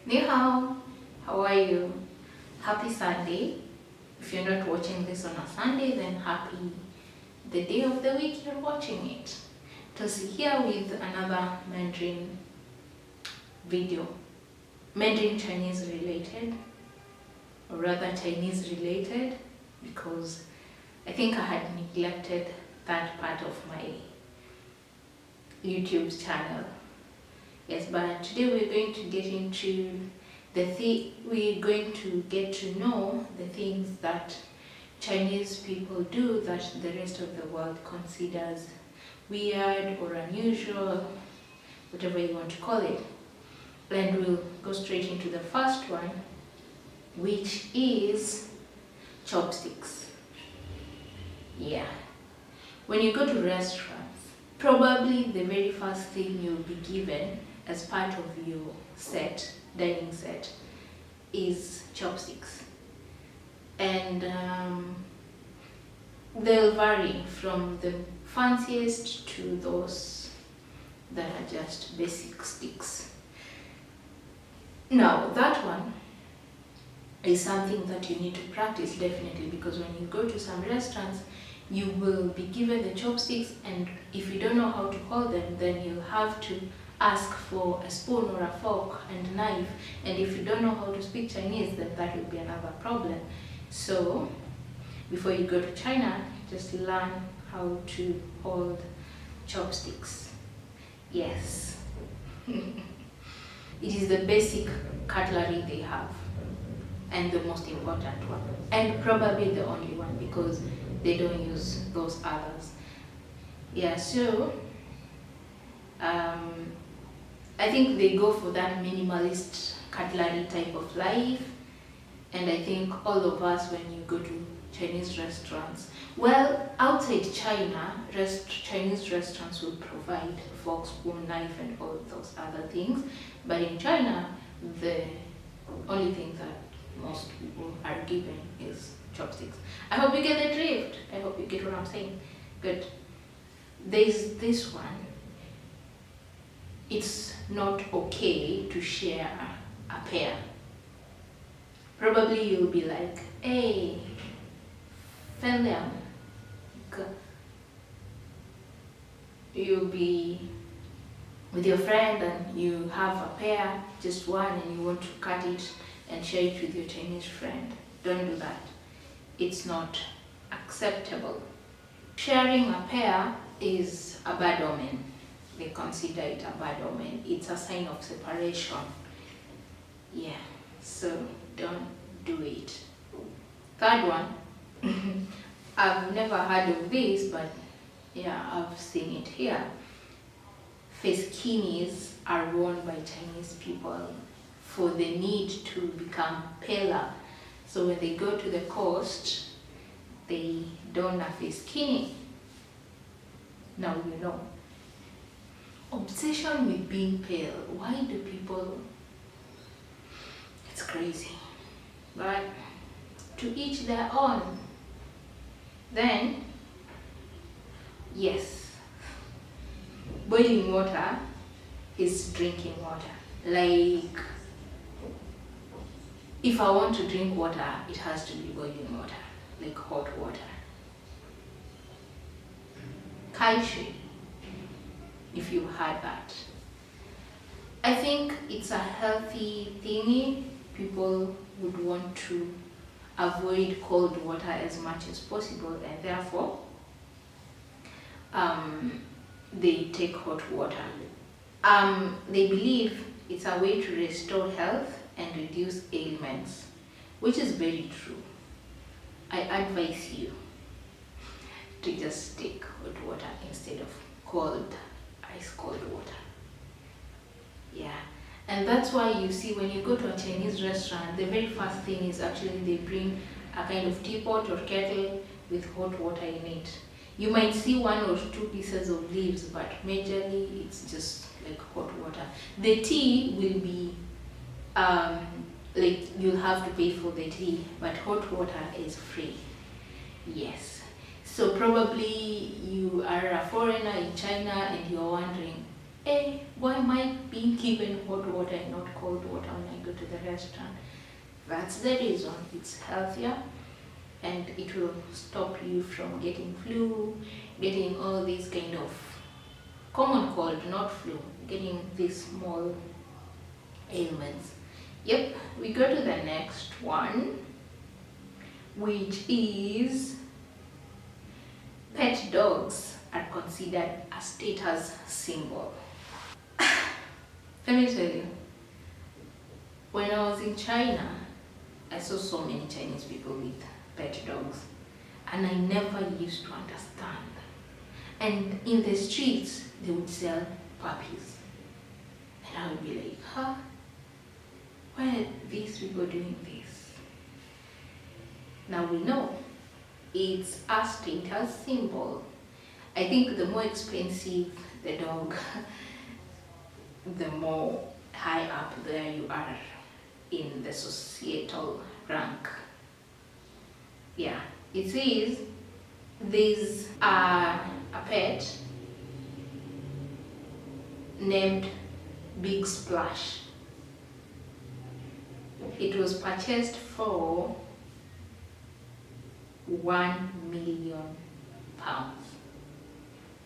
Ni hao, how are you? Happy Sunday. If you're not watching this on a Sunday, then happy the day of the week you're watching it. Tossie here with another Mandarin video. Mandarin Chinese related, or rather Chinese related, because I think I had neglected that part of my YouTube channel. Yes, but today we're going to get into we're going to get to know the things that Chinese people do that the rest of the world considers weird or unusual, whatever you want to call it. And we'll go straight into the first one, which is chopsticks. Yeah. When you go to restaurants, probably the very first thing you'll be given as part of your dining set, is chopsticks. And they'll vary from the fanciest to those that are just basic sticks. Now, that one is something that you need to practice definitely, because when you go to some restaurants, you will be given the chopsticks, and if you don't know how to hold them, then you'll have to ask for a spoon or a fork and knife, and if you don't know how to speak Chinese, then that will be another problem. So before you go to China, just learn how to hold chopsticks. Yes. It is the basic cutlery they have, and the most important one, and probably the only one, because they don't use those others. Yeah, so I think they go for that minimalist cutlery type of life, and I think all of us, when you go to Chinese restaurants, well, outside China, Chinese restaurants will provide fork, spoon, knife, and all those other things, but in China, the only thing that most people are given is chopsticks. I hope you get the drift. I hope you get what I'm saying. Good. There's this one. It's not okay to share a pair. Probably you'll be like, hey, Fenliang. You'll be with your friend and you have a pair, just one, and you want to cut it and share it with your Chinese friend. Don't do that. It's not acceptable. Sharing a pair is a bad omen. They consider it a bad omen. It's a sign of separation. Yeah, so don't do it. Third one, I've never heard of this, but yeah, I've seen it here. Facekinis are worn by Chinese people for the need to become paler. So when they go to the coast, they don a facekini. Now you know. Obsession with being pale. Why do people? It's crazy. But to each their own. Then, yes, boiling water is drinking water. Like, if I want to drink water, it has to be boiling water, like hot water. Kaishi, if you had that. I think it's a healthy thingy. People would want to avoid cold water as much as possible, and therefore they take hot water. They believe it's a way to restore health and reduce ailments, which is very true. I advise you to just take hot water instead of ice cold water. Yeah, and that's why you see when you go to a Chinese restaurant, the very first thing is actually they bring a kind of teapot or kettle with hot water in it. You might see one or two pieces of leaves, but majorly it's just like hot water. The tea will be like you'll have to pay for the tea, but hot water is free. Yes. So probably you are a foreigner in China and you're wondering, why am I being given hot water and not cold water when I go to the restaurant? That's the reason. It's healthier and it will stop you from getting flu, getting all these kind of common cold, not flu, getting these small ailments. Yep, we go to the next one, which is pet dogs are considered a status symbol. Let me tell you, when I was in China, I saw so many Chinese people with pet dogs, and I never used to understand. And in the streets, they would sell puppies, and I would be like, huh? Why are these people doing this? Now we know it's a status symbol. I think the more expensive the dog, the more high up there you are in the societal rank. Yeah, it says there's a pet named Big Splash. It was purchased for £1 million.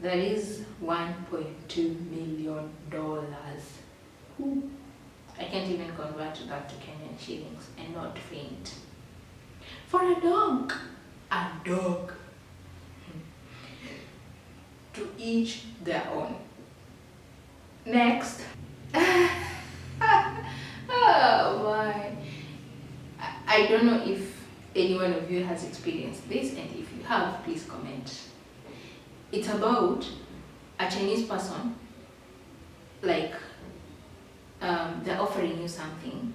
That is $1.2 million. I can't even convert that to Kenyan shillings and not faint. For a dog. A dog. To each their own. Next. Oh my. I don't know if any one of you has experienced this, and if you have, please comment. It's about a Chinese person, like they're offering you something,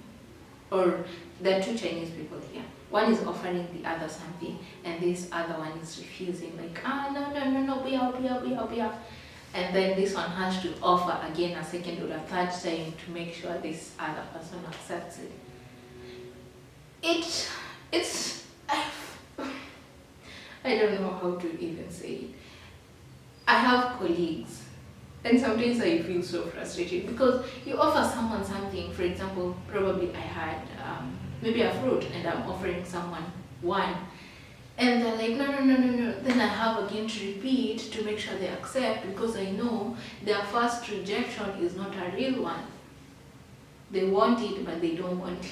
or there are two Chinese people here. One is offering the other something, and this other one is refusing, like, no, bia. And then this one has to offer again a second or a third time to make sure this other person accepts it. It's I don't know how to even say it. I have colleagues, and sometimes I feel so frustrated because you offer someone something. For example, probably I had maybe a fruit, and I'm offering someone one, and they're like, no. Then I have again to repeat to make sure they accept, because I know their first rejection is not a real one. They want it, but they don't want it.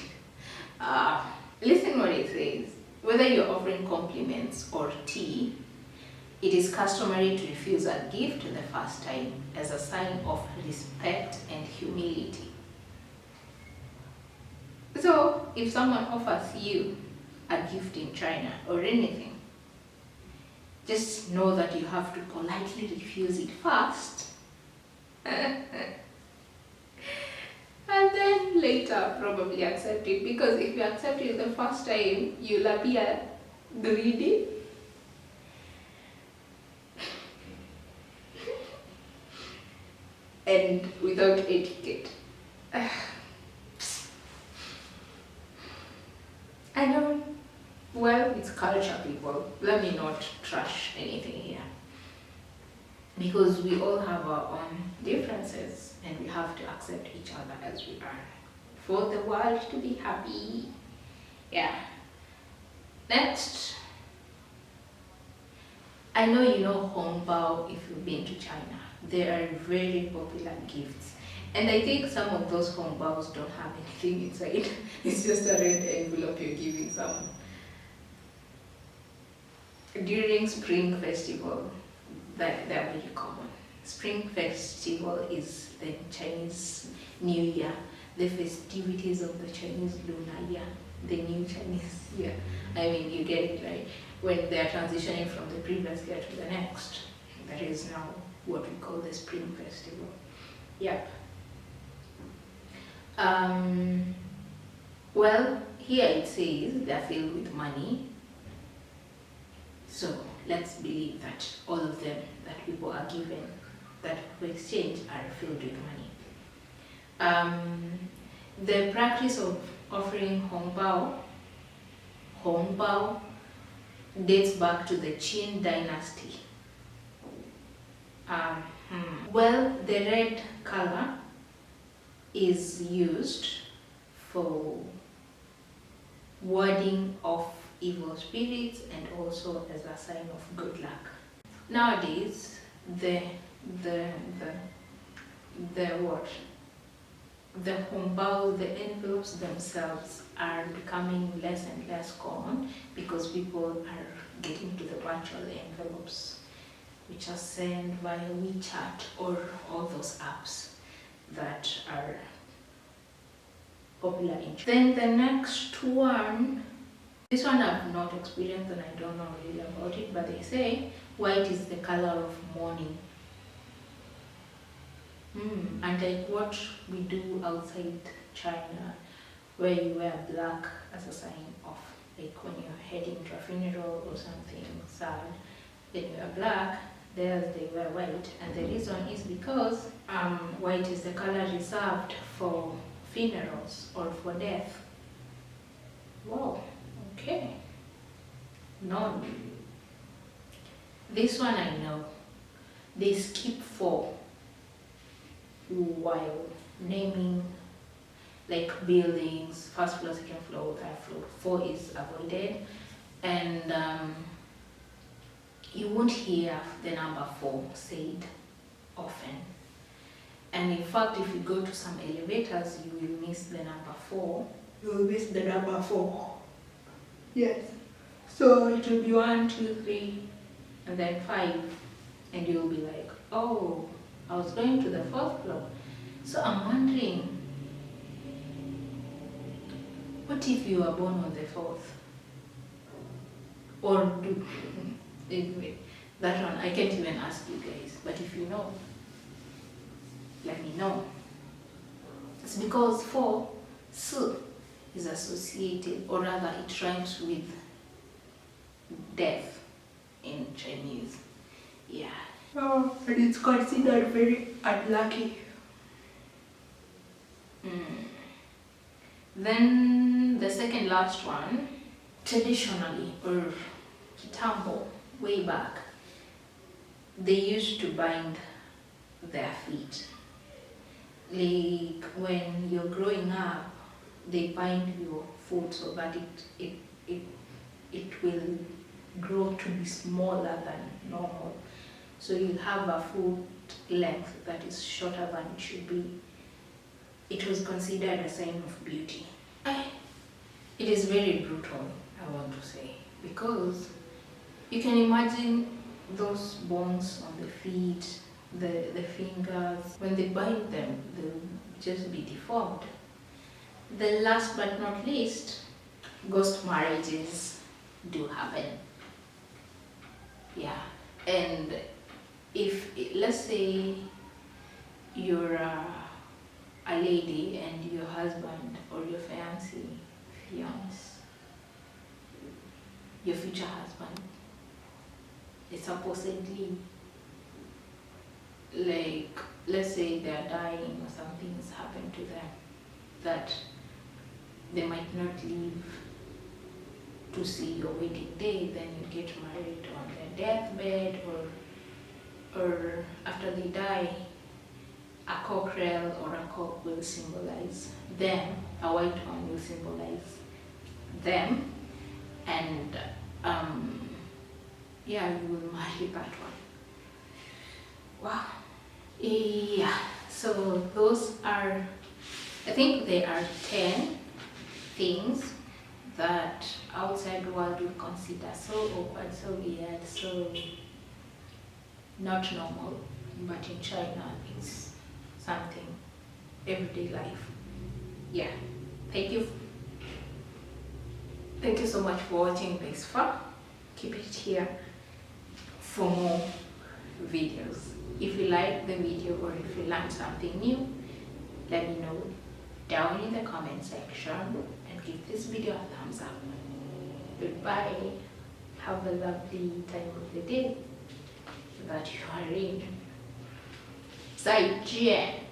Listen what it says. Whether you're offering compliments or tea, it is customary to refuse a gift the first time as a sign of respect and humility. So, if someone offers you a gift in China or anything, just know that you have to politely refuse it first. And then later probably accept it, because if you accept it the first time, you'll appear greedy. And without etiquette. I know, well, it's culture, people. Let me not trash anything here, because we all have our own differences, and we have to accept each other as we are for the world to be happy. Yeah. Next, I know you know hongbao if you've been to China. They are very popular gifts, and I think some of those hongbaos don't have anything inside. It's just a red envelope you're giving someone. During Spring Festival, they're very common. Spring Festival is the Chinese New Year, the festivities of the Chinese Lunar Year, the new Chinese year. I mean, you get it, right? When they're transitioning from the previous year to the next, that is now what we call the Spring Festival. Yep. Well, here it says they're filled with money. So let's believe that all of them that people are given, that people exchange, are filled with money. The practice of offering hongbao dates back to the Qin dynasty. Well, the red color is used for warding off evil spirits and also as a sign of good luck. Nowadays, the hongbao, the envelopes themselves are becoming less and less common because people are getting to the virtual envelopes, which are sent via WeChat or all those apps that are popular in China. Then the next one, this one I've not experienced and I don't know really about it, but they say white is the color of mourning. And like what we do outside China, where you wear black as a sign of, like when you're heading to a funeral or something sad, then you wear black. There they wear white, and the reason is because white is the color reserved for funerals or for death. Wow, okay. No. This one I know. They skip 4 while naming like buildings, first floor, second floor, third floor. 4 is avoided, and you won't hear the number 4 said often. And in fact, if you go to some elevators, you will miss the number 4. You will miss the number 4. Yes. So it will be 1, 2, 3, and then 5. And you'll be like, oh, I was going to the 4th floor. So I'm wondering, what if you were born on the 4th? Or do... Anyway, that one, I can't even ask you guys. But if you know, let me know. It's because 4, su, is associated, or rather it rhymes with death in Chinese. Yeah. Oh, and it's considered very unlucky. Then the second last one, traditionally, or kitambo, way back, they used to bind their feet. Like when you're growing up, they bind your foot so that it will grow to be smaller than normal. So you have a foot length that is shorter than it should be. It was considered a sign of beauty. It is very brutal, I want to say, because you can imagine those bones on the feet, the fingers, when they bind them, they'll just be deformed. The last but not least, ghost marriages do happen. Yeah, and if, let's say, you're a lady and your husband or your fiance, your future husband, is supposedly, like, let's say they're dying or something has happened to them, that they might not live to see your wedding day, then you get married on their deathbed, or after they die, a cockerel or a cock will symbolize them, a white one will symbolize them, and yeah, you will marry that one. Wow. Yeah, so those are, I think there are 10 things that outside world would consider so awkward, so weird, so not normal, but in China it's something everyday life. Yeah, thank you so much for watching this far. Keep it here for more videos. If you like the video or if you learned something new, let me know down in the comment section and give this video a thumbs up. Goodbye. Have a lovely time of the day that you are in. 再见。